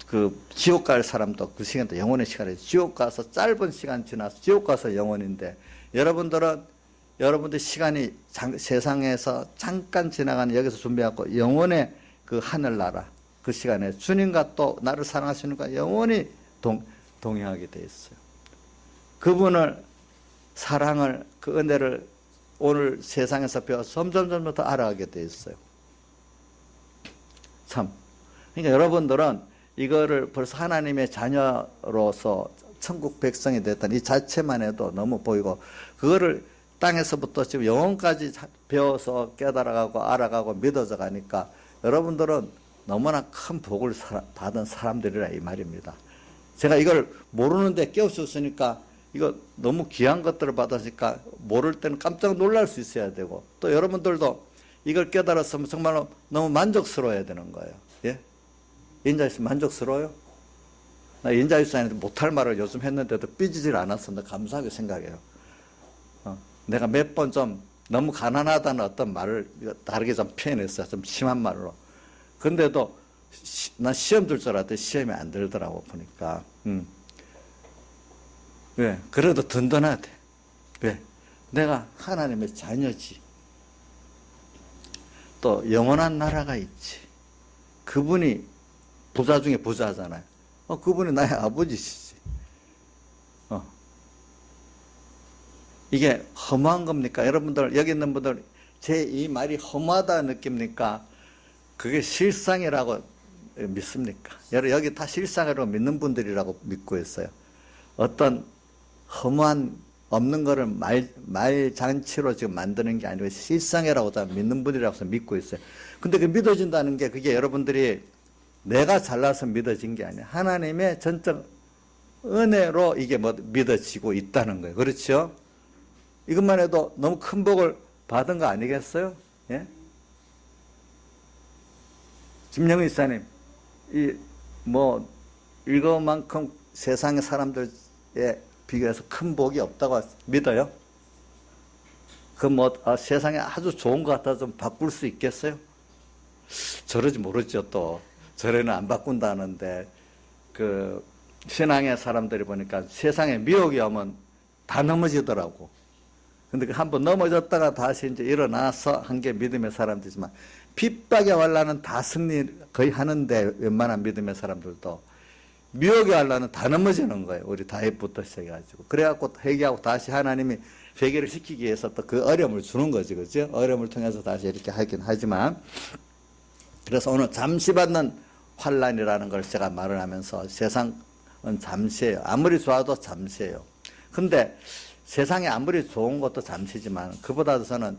그 지옥 갈 사람도 그 시간도 영원의 시간이에요. 지옥 가서 짧은 시간 지나서 지옥 가서 영원인데 여러분들 시간이 세상에서 잠깐 지나가는 여기서 준비하고 영원의 그 하늘나라 그 시간에 주님과 또 나를 사랑하시는 분과 영원히 동행하게 돼 있어요. 그분을 사랑을 그 은혜를 오늘 세상에서 배워서 점점 더 알아가게 돼 있어요. 참. 그러니까 여러분들은 이거를 벌써 하나님의 자녀로서 천국 백성이 됐다는 이 자체만 해도 너무 보이고 그거를 땅에서부터 지금 영혼까지 배워서 깨달아가고 알아가고 믿어져 가니까 여러분들은 너무나 큰 복을 받은 사람들이라 이 말입니다. 제가 이걸 모르는데 깨우쳤으니까 이거 너무 귀한 것들을 받았으니까 모를 때는 깜짝 놀랄 수 있어야 되고 또 여러분들도 이걸 깨달았으면 정말로 너무 만족스러워야 되는 거예요. 예? 인자일수 만족스러워요? 나 인자일수 아닌데 못할 말을 요즘 했는데도 삐지질 않았어. 나 감사하게 생각해요. 내가 몇 번 좀 너무 가난하다는 어떤 말을 다르게 좀 표현했어요. 좀 심한 말로. 근데도 난 시험 들 줄 알았더니 시험이 안 들더라고 보니까. 왜? 그래도 든든하대. 왜? 내가 하나님의 자녀지. 또 영원한 나라가 있지. 그분이 부자 중에 부자잖아요. 그분이 나의 아버지시지. 이게 허무한 겁니까? 여러분들, 여기 있는 분들, 제 이 말이 허무하다 느낍니까? 그게 실상이라고 믿습니까? 여기 다 실상이라고 믿는 분들이라고 믿고 있어요. 어떤 허무한, 없는 거를 말장치로 지금 만드는 게 아니고 실상이라고 다 믿는 분이라고 믿고 있어요. 근데 그 믿어진다는 게 그게 여러분들이 내가 잘나서 믿어진 게 아니에요. 하나님의 전적 은혜로 이게 믿어지고 있다는 거예요. 그렇죠? 이것만 해도 너무 큰 복을 받은 거 아니겠어요? 예? 김영희 이사님, 이거만큼 세상의 사람들에 비교해서 큰 복이 없다고 믿어요? 세상에 아주 좋은 것 같아서 좀 바꿀 수 있겠어요? 저러지 모르죠, 또. 저래는 안 바꾼다는데, 신앙의 사람들이 보니까 세상에 미혹이 오면 다 넘어지더라고. 근데 한번 넘어졌다가 다시 이제 일어나서 한 게 믿음의 사람들이지만, 핍박의 환난은 다 승리 거의 하는데, 웬만한 믿음의 사람들도. 미혹의 환난은 다 넘어지는 거예요. 우리 다윗부터 시작해가지고. 그래갖고 회개하고 다시 하나님이 회개를 시키기 위해서 또 그 어려움을 주는 거지, 그죠? 어려움을 통해서 다시 이렇게 하긴 하지만. 그래서 오늘 잠시 받는 환난이라는 걸 제가 말을 하면서 세상은 잠시예요. 아무리 좋아도 잠시예요. 근데 세상에 아무리 좋은 것도 잠시지만 그보다도 저는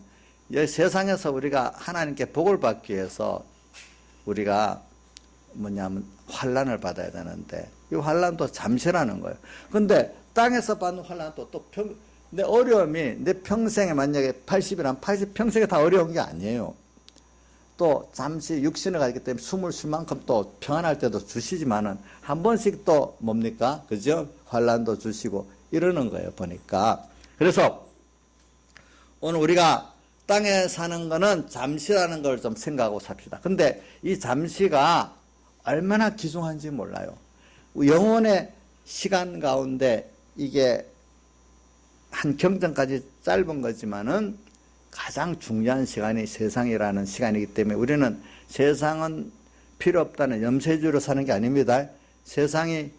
이 세상에서 우리가 하나님께 복을 받기 위해서 우리가 환난을 받아야 되는데 이 환난도 잠시라는 거예요. 근데 땅에서 받는 환난도 내 어려움이 내 평생에 만약에 80이라면 80평생에 다 어려운 게 아니에요. 또 잠시 육신을 가지기 때문에 숨을 쉴 만큼 또 평안할 때도 주시지만은 한 번씩 또 뭡니까? 그죠? 환난도 주시고 이러는 거예요, 보니까. 그래서 오늘 우리가 땅에 사는 거는 잠시라는 걸 좀 생각하고 삽시다. 근데 이 잠시가 얼마나 귀중한지 몰라요. 영혼의 시간 가운데 이게 한 경전까지 짧은 거지만은 가장 중요한 시간이 세상이라는 시간이기 때문에 우리는 세상은 필요 없다는 염세주로 사는 게 아닙니다. 세상이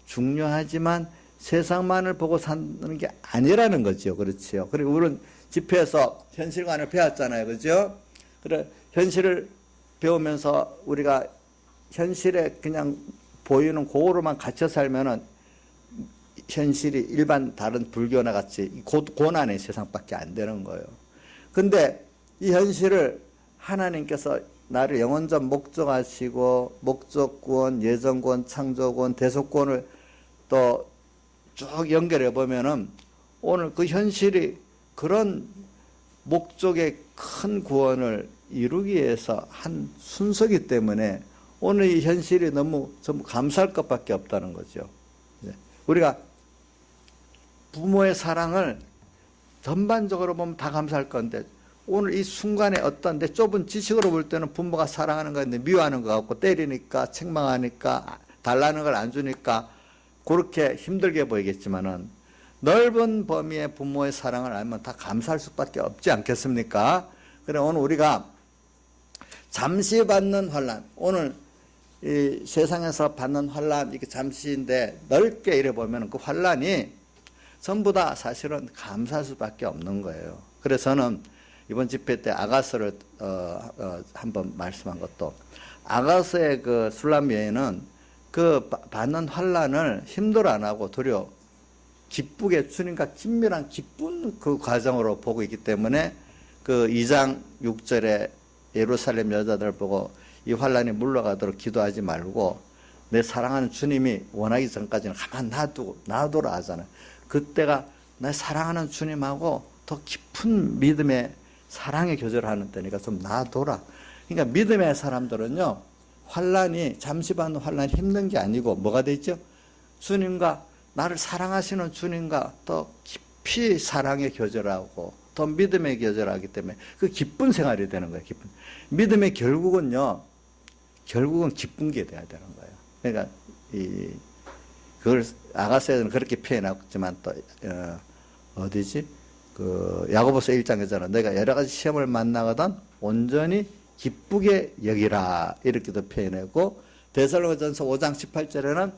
중요하지만 세상만을 보고 사는 게 아니라는 거죠. 그렇지요. 그리고 우리는 집회에서 현실관을 배웠잖아요. 그죠? 그래, 현실을 배우면서 우리가 현실에 그냥 보이는 그거로만 갇혀 살면은 현실이 일반 다른 불교나 같이 고난의 세상밖에 안 되는 거예요. 근데 이 현실을 하나님께서 나를 영원전 목적하시고 목적구원, 예정구원, 창조구원, 대속구원을 또 쭉 연결해 보면은 오늘 그 현실이 그런 목적의 큰 구원을 이루기 위해서 한 순서이기 때문에 오늘 이 현실이 너무 전부 감사할 것밖에 없다는 거죠. 우리가 부모의 사랑을 전반적으로 보면 다 감사할 건데 오늘 이 순간에 어떤 내 좁은 지식으로 볼 때는 부모가 사랑하는 건데 미워하는 것 같고 때리니까 책망하니까 달라는 걸 안 주니까 그렇게 힘들게 보이겠지만은 넓은 범위의 부모의 사랑을 알면 다 감사할 수밖에 없지 않겠습니까? 그래 오늘 우리가 잠시 받는 환난, 오늘 이 세상에서 받는 환난 이게 잠시인데 넓게 이래 보면 그 환난이 전부 다 사실은 감사할 수밖에 없는 거예요. 그래서 저는 이번 집회 때 아가서를 한번 말씀한 것도 아가서의 그 술람 여인은 그 받는 환난을 힘들어 안 하고 도리어 기쁘게 주님과 긴밀한 기쁜 그 과정으로 보고 있기 때문에 그 2장 6절에 예루살렘 여자들 보고 이 환난이 물러가도록 기도하지 말고 내 사랑하는 주님이 원하기 전까지는 가만 놔두라 하잖아요. 그때가 내 사랑하는 주님하고 더 깊은 믿음의 사랑의 교제를 하는 때니까 좀 놔둬라. 그러니까 믿음의 사람들은요, 환란이, 잠시 받는 환란이 힘든 게 아니고 뭐가 되죠? 주님과, 나를 사랑하시는 주님과 더 깊이 사랑의 교제를 하고 더 믿음의 교제를 하기 때문에 그 기쁜 생활이 되는 거예요. 기쁜. 믿음의 결국은 기쁜 게 돼야 되는 거예요. 그러니까 그걸 아가서에는 그렇게 표현하지만 또 어디지? 그 야고보서 1장에서는 내가 여러 가지 시험을 만나거든 온전히 기쁘게 여기라 이렇게도 표현하고, 데살로니가전서 5장 18절에는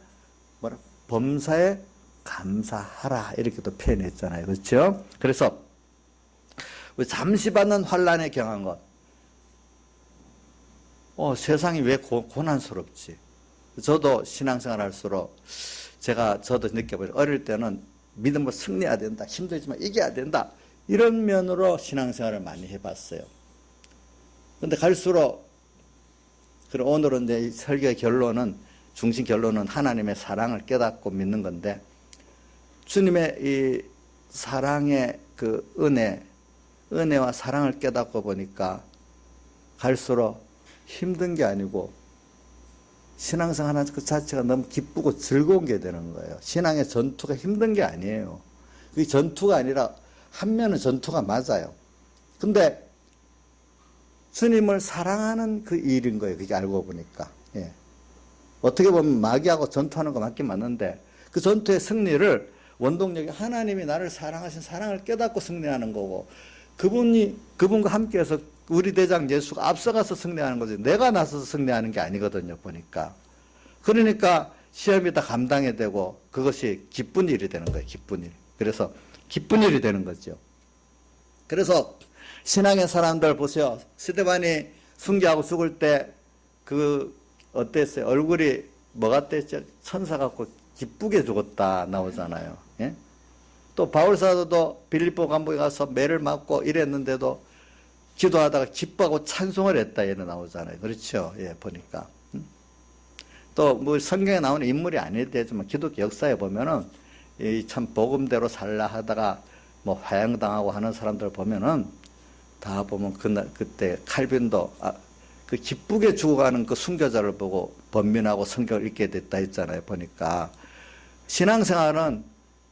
뭐라? 범사에 감사하라 이렇게도 표현했잖아요. 그렇죠? 그래서 잠시 받는 환란에 경한 것, 세상이 왜 고난스럽지? 저도 신앙생활 할수록 저도 느껴봐요. 어릴 때는 믿음으로 승리해야 된다, 힘들지만 이겨야 된다, 이런 면으로 신앙생활을 많이 해봤어요. 근데 갈수록, 그리고 오늘은 내 설교의 중심 결론은 하나님의 사랑을 깨닫고 믿는 건데, 주님의 이 사랑의 그 은혜와 사랑을 깨닫고 보니까 갈수록 힘든 게 아니고 신앙생활 하는 그 자체가 너무 기쁘고 즐거운 게 되는 거예요. 신앙의 전투가 힘든 게 아니에요. 그게 전투가 아니라 한 면은 전투가 맞아요. 근데 주님을 사랑하는 그 일인 거예요. 그게 알고 보니까. 예. 어떻게 보면 마귀하고 전투하는 거 맞긴 맞는데, 그 전투의 승리를 원동력이 하나님이 나를 사랑하신 사랑을 깨닫고 승리하는 거고, 그분과 함께해서 우리 대장 예수가 앞서가서 승리하는 거지, 내가 나서서 승리하는 게 아니거든요, 보니까. 그러니까 시험이 다 감당이 되고 그것이 기쁜 일이 되는 거예요. 기쁜 일. 그래서 기쁜 일이 되는 거죠. 그래서 신앙의 사람들 보세요. 스데반이 순교하고 죽을 때 어땠어요? 얼굴이 뭐 같았죠? 천사 같고 기쁘게 죽었다 나오잖아요. 예? 또 바울 사도도 빌립보 감옥에 가서 매를 맞고 이랬는데도 기도하다가 기뻐하고 찬송을 했다 얘는 나오잖아요. 그렇죠? 예, 보니까. 또 뭐 성경에 나오는 인물이 아니어도 되지만 기독교 역사에 보면은 참 복음대로 살라 하다가 뭐 화양당하고 하는 사람들 보면은 다 보면 그때 칼빈도 그 기쁘게 죽어가는 그 순교자를 보고 번민하고 성경을 읽게 됐다 했잖아요. 보니까 신앙생활은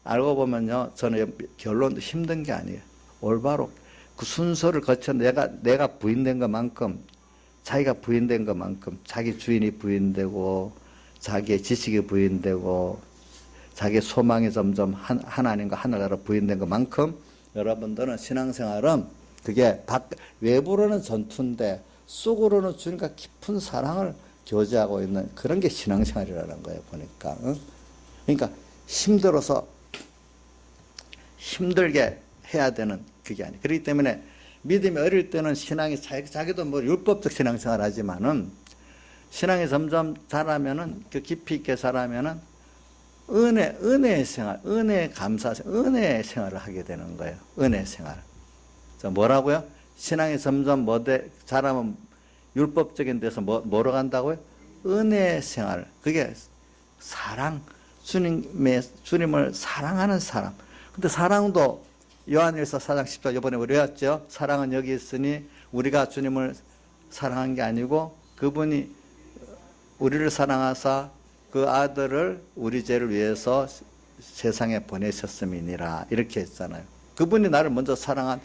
알고 보면요, 저는 결론도 힘든 게 아니에요. 올바로 그 순서를 거쳐 내가 부인된 것만큼, 자기가 부인된 것만큼, 자기 주인이 부인되고 자기의 지식이 부인되고 자기의 소망이 점점 하나님과 하늘나라 부인된 것만큼, 여러분들은 신앙생활은 그게 외부로는 전투인데 속으로는 주님과 깊은 사랑을 교제하고 있는 그런 게 신앙생활이라는 거예요. 보니까. 그러니까 힘들어서 힘들게 해야 되는 그게 아니에요. 그렇기 때문에 믿음이 어릴 때는 신앙이 자기도 뭐 율법적 신앙생활 하지만은 신앙이 점점 자라면은 그 깊이 있게 자라면은 은혜의 생활, 은혜의 감사, 은혜의 생활을 하게 되는 거예요. 은혜 생활. 뭐라고요? 신앙이 점점 자라면 율법적인 데서 뭐로 간다고요? 은혜의 생활. 그게 사랑, 주님을 사랑하는 사람. 근데 사랑도 요한일서 4장 10절 이번에 우리 외웠죠? 사랑은 여기 있으니 우리가 주님을 사랑한 게 아니고 그분이 우리를 사랑하사 그 아들을 우리 죄를 위해서 세상에 보내셨음이니라 이렇게 했잖아요. 그분이 나를 먼저 사랑한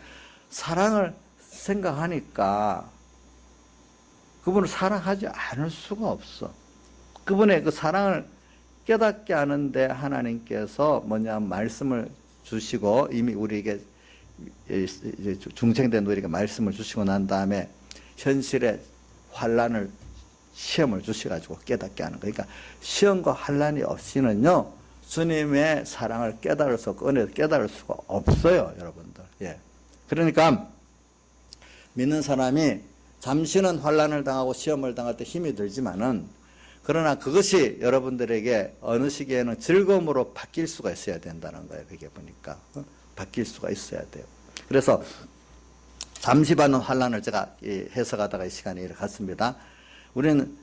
사랑을 생각하니까 그분을 사랑하지 않을 수가 없어. 그분의 그 사랑을 깨닫게 하는데 하나님께서 말씀을 주시고 이미 우리에게 중생된 우리에게 말씀을 주시고 난 다음에 현실의 환란을 시험을 주셔가지고 깨닫게 하는 거예요. 그러니까 시험과 환란이 없이는요 주님의 사랑을 깨달을 수 없고 은혜를 깨달을 수가 없어요, 여러분들. 예. 그러니까 믿는 사람이 잠시는 환란을 당하고 시험을 당할 때 힘이 들지만은 그러나 그것이 여러분들에게 어느 시기에는 즐거움으로 바뀔 수가 있어야 된다는 거예요. 그게 보니까 바뀔 수가 있어야 돼요. 그래서 잠시 받는 환란을 제가 해석하다가 이 시간에 이렇게 갔습니다. 우리는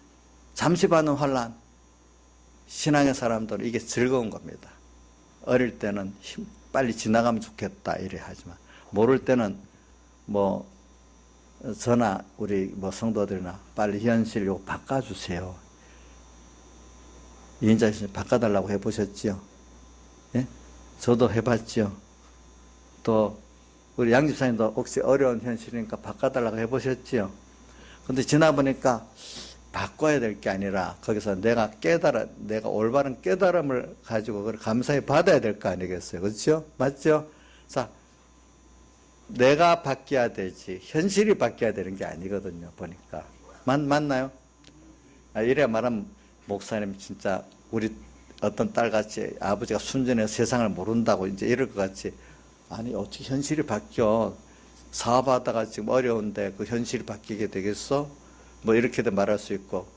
잠시 받는 환란, 신앙의 사람들은 이게 즐거운 겁니다. 어릴 때는 빨리 지나가면 좋겠다 이래 하지만 모를 때는 뭐 저나 우리 뭐 성도들이나 빨리 현실 요거 바꿔주세요. 이인자 씨 바꿔달라고 해보셨지요? 예? 저도 해봤지요. 또 우리 양 집사님도 혹시 어려운 현실이니까 바꿔달라고 해보셨지요? 근데 지나보니까 바꿔야 될 게 아니라 거기서 내가 올바른 깨달음을 가지고 그걸 감사히 받아야 될 거 아니겠어요? 그렇죠? 맞죠? 자, 내가 바뀌어야 되지 현실이 바뀌어야 되는 게 아니거든요. 보니까 맞나요? 이래야 말하면 목사님 진짜 우리 어떤 딸같이 아버지가 순전해서 세상을 모른다고 이제 이럴 것 같이, 아니 어떻게 현실이 바뀌어, 사업하다가 지금 어려운데 그 현실이 바뀌게 되겠어? 뭐 이렇게도 말할 수 있고,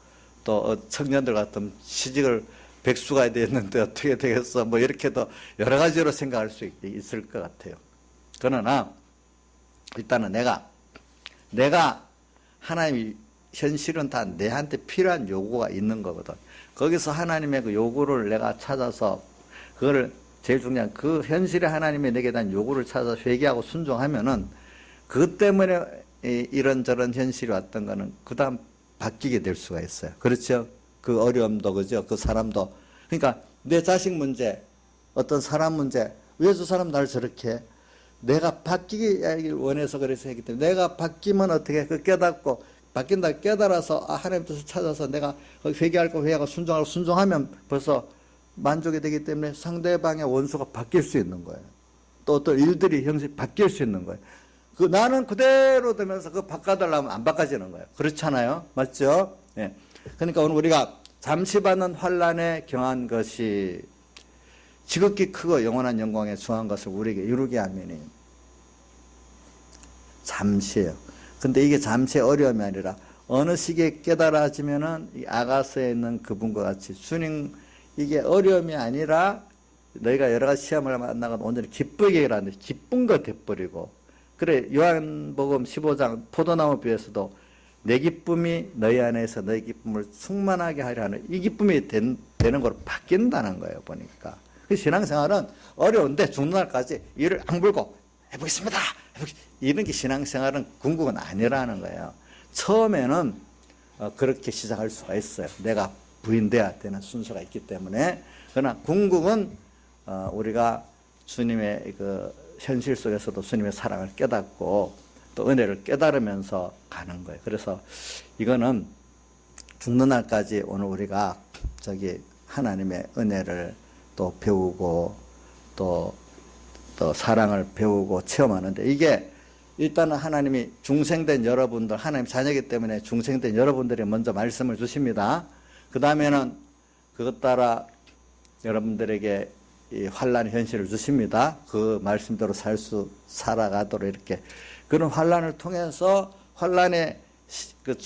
또 청년들 같으면 시직을 백수가 됐는데 어떻게 되겠어? 뭐 이렇게도 여러 가지로 생각할 수 있을 것 같아요. 그러나 일단은 내가 하나님이 현실은 다 내한테 필요한 요구가 있는 거거든. 거기서 하나님의 그 요구를 내가 찾아서 그거를 제일 중요한 그 현실에 하나님이 내게 대한 요구를 찾아서 회개하고 순종하면은 그것 때문에 이런저런 현실이 왔던 거는 그 다음 바뀌게 될 수가 있어요. 그렇죠? 그 어려움도 그죠? 그 사람도. 그러니까 내 자식 문제, 어떤 사람 문제, 왜 저 사람 날 저렇게 해? 내가 바뀌길 원해서 그래서 했기 때문에 내가 바뀌면 어떻게 그 깨닫고 바뀐다 깨달아서 하나님 뜻을 찾아서 내가 회개할 거 회개하고 순종하고 순종하면 벌써 만족이 되기 때문에 상대방의 원수가 바뀔 수 있는 거예요. 또 어떤 일들이 형식이 바뀔 수 있는 거예요. 그 나는 그대로 되면서 그 바꿔달라면 안 바꿔지는 거예요. 그렇잖아요. 맞죠? 예. 그러니까 오늘 우리가 잠시 받는 환란에 경한 것이 지극히 크고 영원한 영광에 중한 것을 우리에게 이루게 하면이 잠시예요. 근데 이게 잠시의 어려움이 아니라 어느 시기에 깨달아지면은 이 아가서에 있는 그분과 같이 주님, 이게 어려움이 아니라 너희가 여러 가지 시험을 만나고 온전히 기쁘게 일하는데 기쁜 것 돼버리고, 그래 요한복음 15장 포도나무 비유에서도 내 기쁨이 너희 안에서 너희 기쁨을 충만하게 하려 하는 이 기쁨이 되는 걸로 바뀐다는 거예요. 보니까 그 신앙생활은 어려운데 죽는 날까지 이를 악물고 해보겠습니다. 이런 게 신앙생활은 궁극은 아니라는 거예요. 처음에는 그렇게 시작할 수가 있어요. 내가 부인돼야 되는 순서가 있기 때문에. 그러나 궁극은 우리가 주님의 그 현실 속에서도 주님의 사랑을 깨닫고 또 은혜를 깨달으면서 가는 거예요. 그래서 이거는 죽는 날까지 오늘 우리가 하나님의 은혜를 또 배우고 또 사랑을 배우고 체험하는데, 이게 일단은 하나님이 중생된 여러분들, 하나님 자녀이기 때문에 중생된 여러분들이 먼저 말씀을 주십니다. 그 다음에는 그것 따라 여러분들에게 이 환란의 현실을 주십니다. 그 말씀대로 살아가도록 이렇게. 그런 환란을 통해서 환란의 그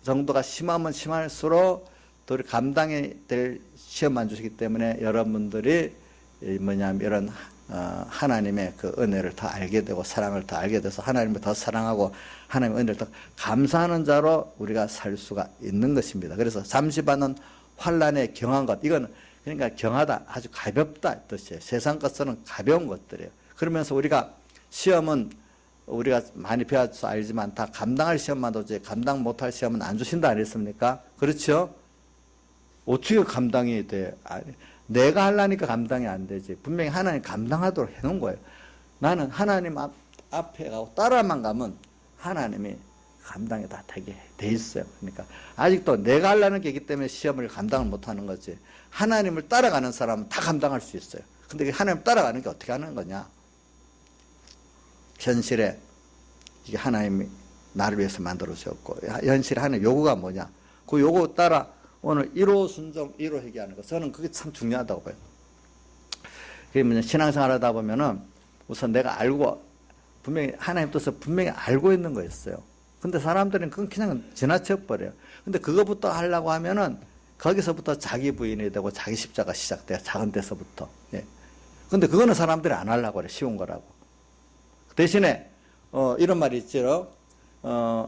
정도가 심하면 심할수록 또 감당이 될 시험만 주시기 때문에 여러분들이 뭐냐면 이런 하나님의 그 은혜를 더 알게 되고 사랑을 더 알게 돼서 하나님을 더 사랑하고 하나님의 은혜를 더 감사하는 자로 우리가 살 수가 있는 것입니다. 그래서 잠시 받는 환란에 경한 것, 이건 그러니까 경하다, 아주 가볍다 뜻이에요. 세상 것은 가벼운 것들이에요. 그러면서 우리가 시험은 우리가 많이 배워서 알지만 다 감당할 시험만 오지 감당 못할 시험은 안 주신다 아니었습니까? 그렇죠? 어떻게 감당이 돼? 내가 하려니까 감당이 안 되지. 분명히 하나님 감당하도록 해놓은 거예요. 나는 하나님 앞에 가고 따라만 가면 하나님이 감당이 다 되게 돼 있어요. 그러니까 아직도 내가 하려는 게 있기 때문에 시험을 감당을 못하는 거지. 하나님을 따라가는 사람은 다 감당할 수 있어요. 근데 하나님 따라가는 게 어떻게 하는 거냐? 현실에 이게 하나님이 나를 위해서 만들어 주셨고, 현실에 하는 요구가 뭐냐? 그 요구 따라 오늘 1호 순종, 1호 회개하는 거, 저는 그게 참 중요하다고 봐요. 그게 뭐냐, 신앙생활 하다 보면은 우선 내가 알고, 분명히 하나님 뜻을 분명히 알고 있는 거였어요. 근데 사람들은 그건 그냥 지나쳐버려요. 근데 그거부터 하려고 하면은 거기서부터 자기 부인이 되고 자기 십자가 시작돼요. 작은 데서부터. 예. 근데 그거는 사람들이 안 하려고 그래. 쉬운 거라고. 대신에 이런 말이 있죠.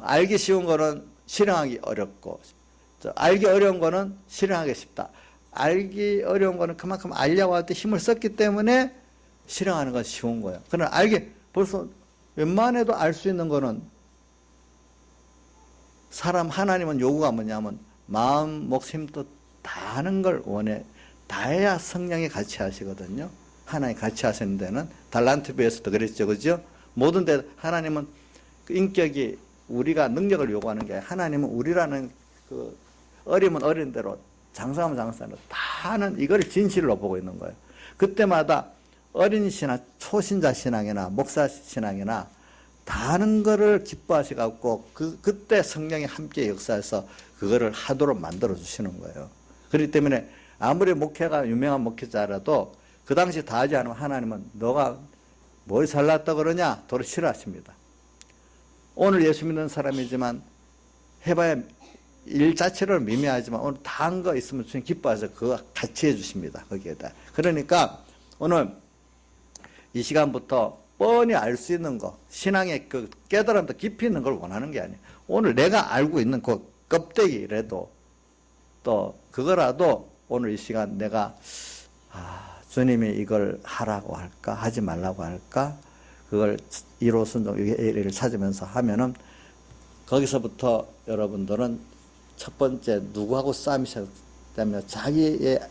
알기 쉬운 거는 실행하기 어렵고, 알기 어려운 거는 실행하기 쉽다. 알기 어려운 거는 그만큼 알려고 할 때 힘을 썼기 때문에 실행하는 건 쉬운 거예요. 그러나 벌써 웬만해도 알 수 있는 거는 하나님은 요구가 뭐냐면 마음, 목, 힘, 뜻 다 하는 걸 원해. 다 해야 성령이 같이 하시거든요. 하나님 같이 하시는 데는 달란트 비에서도 그랬죠. 그죠? 모든 데 하나님은 그 인격이 우리가 능력을 요구하는 게 아니라 하나님은 우리라는 그 어리면 어린 대로 장사하면 장사하는 다 하는 이걸 진실로 보고 있는 거예요. 그때마다 어린 신앙, 초신자 신앙이나 목사 신앙이나 다 하는 거를 기뻐하셔갖고 그때 성령이 함께 역사해서 그거를 하도록 만들어 주시는 거예요. 그렇기 때문에 아무리 목회가 유명한 목회자라도 그 당시 다 하지 않으면 하나님은 너가 뭘 잘났다 그러냐 도로 싫어하십니다. 오늘 예수 믿는 사람이지만 해봐야 일 자체를 미미하지만 오늘 다 한 거 있으면 주님 기뻐해서 그거 같이 해주십니다. 거기에다. 그러니까 오늘 이 시간부터 뻔히 알 수 있는 거, 신앙의 그 깨달음도 깊이 있는 걸 원하는 게 아니에요. 오늘 내가 알고 있는 그 껍데기라도 또 그거라도 오늘 이 시간 내가 주님이 이걸 하라고 할까 하지 말라고 할까 그걸 1호 순종 1을 찾으면서 하면은 거기서부터 여러분들은 첫 번째 누구하고 싸움이 시작되면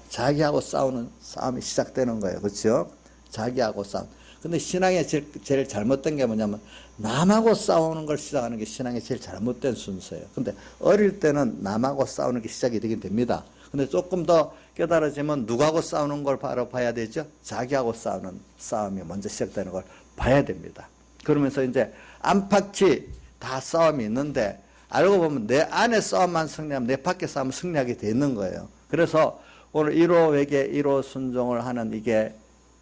자기하고 싸우는 싸움이 시작되는 거예요. 그렇죠? 자기하고 싸움. 근데 신앙의 제일 잘못된 게 뭐냐면 남하고 싸우는 걸 시작하는 게 신앙의 제일 잘못된 순서예요. 근데 어릴 때는 남하고 싸우는 게 시작이 되긴 됩니다. 근데 조금 더 깨달아지면 누구하고 싸우는 걸 바로 봐야 되죠? 자기하고 싸우는 싸움이 먼저 시작되는 걸 봐야 됩니다. 그러면서 이제 안팎이 다 싸움이 있는데 알고 보면 내 안에 싸움만 승리하면 내 밖에 싸움은 승리하게 돼 있는 거예요. 그래서 오늘 1호 외계 1호 순종을 하는 이게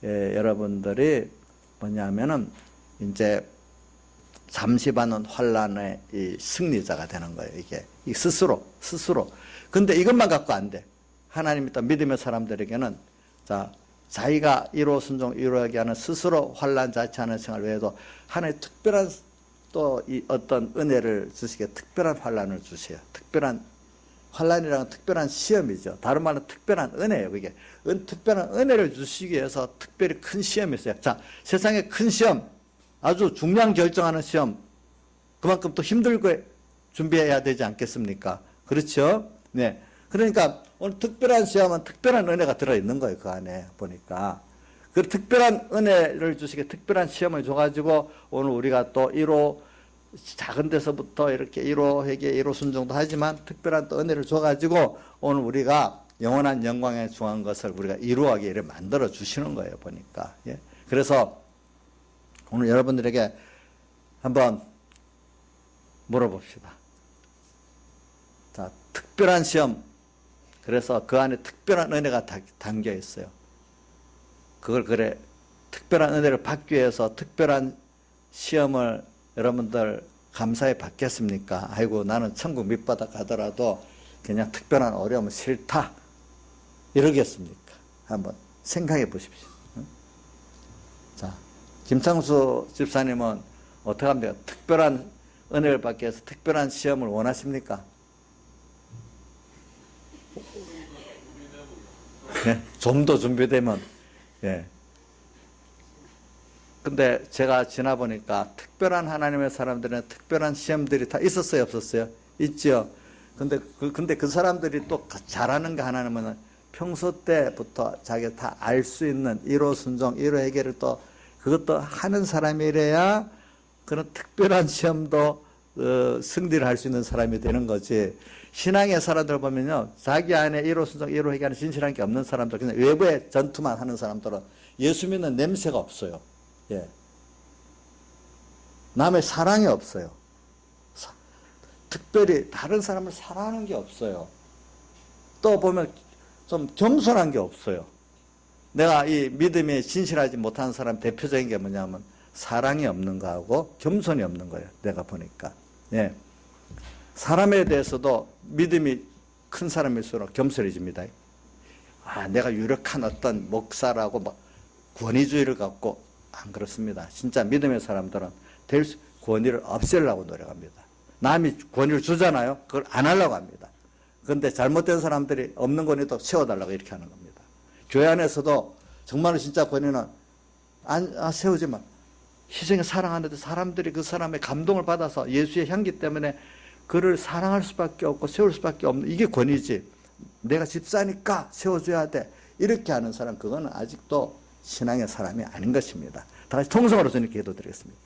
여러분들이 뭐냐면은 이제 잠시 받는 환란의 이 승리자가 되는 거예요. 이게 스스로. 근데 이것만 갖고 안 돼. 하나님이 또 믿음의 사람들에게는 자기가 1호 순종 1호에게 하는 스스로 환란 자체하는 생활 외에도 하나의 특별한 또 이 어떤 은혜를 주시게 특별한 환란을 주세요. 특별한 환란이라는 특별한 시험이죠. 다른 말은 특별한 은혜예요. 그게 특별한 은혜를 주시기 위해서 특별히 큰 시험이 있어요. 자, 세상에 큰 시험, 아주 중요한 결정하는 시험, 그만큼 또 힘들고 준비해야 되지 않겠습니까? 그렇죠? 네. 그러니까 오늘 특별한 시험은 특별한 은혜가 들어있는 거예요. 그 안에 보니까. 그 특별한 은혜를 주시게 특별한 시험을 줘가지고 오늘 우리가 또 1호 작은 데서부터 이렇게 1호 회개 1호 순종도 하지만 특별한 또 은혜를 줘가지고 오늘 우리가 영원한 영광에 중한 것을 우리가 이루어가게 이렇게 만들어 주시는 거예요. 보니까. 예. 그래서 오늘 여러분들에게 한번 물어봅시다. 자, 특별한 시험. 그래서 그 안에 특별한 은혜가 담겨 있어요. 그걸 특별한 은혜를 받기 위해서 특별한 시험을 여러분들 감사히 받겠습니까? 아이고 나는 천국 밑바닥 가더라도 그냥 특별한 어려움은 싫다. 이러겠습니까? 한번 생각해 보십시오. 자, 김창수 집사님은 어떻게 합니까? 특별한 은혜를 받기 위해서 특별한 시험을 원하십니까? 네, 좀 더 준비되면, 예. 근데 제가 지나보니까 특별한 하나님의 사람들은 특별한 시험들이 다 있었어요, 없었어요? 있죠. 근데 그 사람들이 또 잘하는 게 하나는 평소 때부터 자기가 다 알 수 있는 1호 순종, 1호 해결을 또 그것도 하는 사람이래야 그런 특별한 시험도 승리를 할 수 있는 사람이 되는 거지. 신앙의 사람들 보면요, 자기 안에 1호 순종, 1호 회개하는 진실한 게 없는 사람들, 그냥 외부의 전투만 하는 사람들은 예수 믿는 냄새가 없어요. 예. 남의 사랑이 없어요. 특별히 다른 사람을 사랑하는 게 없어요. 또 보면 좀 겸손한 게 없어요. 내가 이 믿음에 진실하지 못하는 사람 대표적인 게 뭐냐면 사랑이 없는 거하고 겸손이 없는 거예요. 내가 보니까. 예. 사람에 대해서도 믿음이 큰 사람일수록 겸손해집니다. 내가 유력한 어떤 목사라고 막 권위주의를 갖고 안 그렇습니다. 진짜 믿음의 사람들은 권위를 없애려고 노력합니다. 남이 권위를 주잖아요. 그걸 안 하려고 합니다. 그런데 잘못된 사람들이 없는 권위도 세워달라고 이렇게 하는 겁니다. 교회 안에서도 정말로 진짜 권위는 세우지만 희생에 사랑하는데 사람들이 그 사람의 감동을 받아서 예수의 향기 때문에 그를 사랑할 수밖에 없고 세울 수밖에 없는 이게 권위지. 내가 집사니까 세워줘야 돼. 이렇게 하는 사람 그거는 아직도 신앙의 사람이 아닌 것입니다. 다 같이 통성으로 저는 기도드리겠습니다.